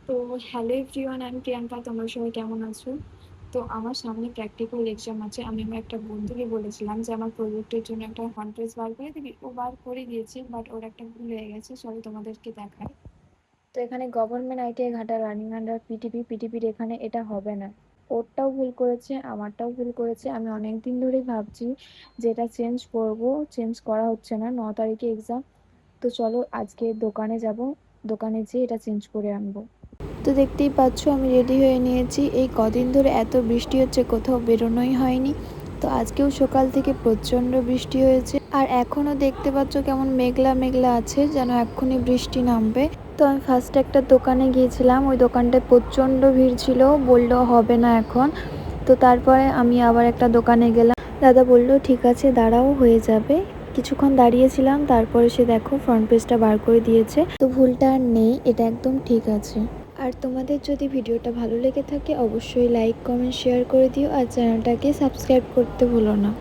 তো hello everyone, আমি প্রিয়াঙ্কা। তোমরা সবাই কেমন আছো? তো আমার সামনে প্র্যাকটিক্যাল এক্সাম আছে। আমি আমার একটা বন্ধুকে বলেছিলাম যে আমার প্রজেক্টের জন্য একটা কনফারেন্স বার করে দিবি। ও বার করে দিয়েছে, বাট ওর একটা ভুল হয়ে গেছে। চলো তোমাদেরকে দেখাই। তো এখানে গভর্নমেন্ট আইটিআই ঘাটা রানিং আন্ডার পিটিপির এখানে এটা হবে না। ওরটাও ভুল করেছে, আমারটাও ভুল করেছে। আমি অনেক দিন ধরেই ভাবছি যে এটা চেঞ্জ করব, চেঞ্জ করা হচ্ছে না। 9 তারিখে এক্সাম। তো চলো আজকে দোকানে যাব, দোকানে যেয়ে এটা চেঞ্জ করে আনবো। তো দেখতেই পাচ্ছ আমি রেডি হয়ে নিয়েছি। এই কদিন ধরে এত বৃষ্টি হচ্ছে, কোথাও বেরোনোই হয়নি। তো আজকেও সকাল থেকে প্রচণ্ড বৃষ্টি হয়েছে, আর এখনও দেখতে পাচ্ছ কেমন মেঘলা মেঘলা আছে, যেন এক্ষুনি বৃষ্টি নামবে। তো আমি ফার্স্টে একটা দোকানে গিয়েছিলাম, ওই দোকানটায় প্রচণ্ড ভিড় ছিল, বললো হবে না এখন। তো তারপরে আমি আবার একটা দোকানে গেলাম, দাদা বলল ঠিক আছে দাঁড়াও, হয়ে যাবে। কিছুক্ষণ দাঁড়িয়েছিলাম, তারপরে সে দেখো ফ্রন্ট পেজটা বার করে দিয়েছে। তো ভুলটা আর নেই, এটা একদম ঠিক আছে। আর তোমাদের যদি ভিডিওটা ভালো লেগে থাকে অবশ্যই লাইক কমেন্ট শেয়ার করে দিও, আর চ্যানেলটাকে সাবস্ক্রাইব করতে ভুলো না।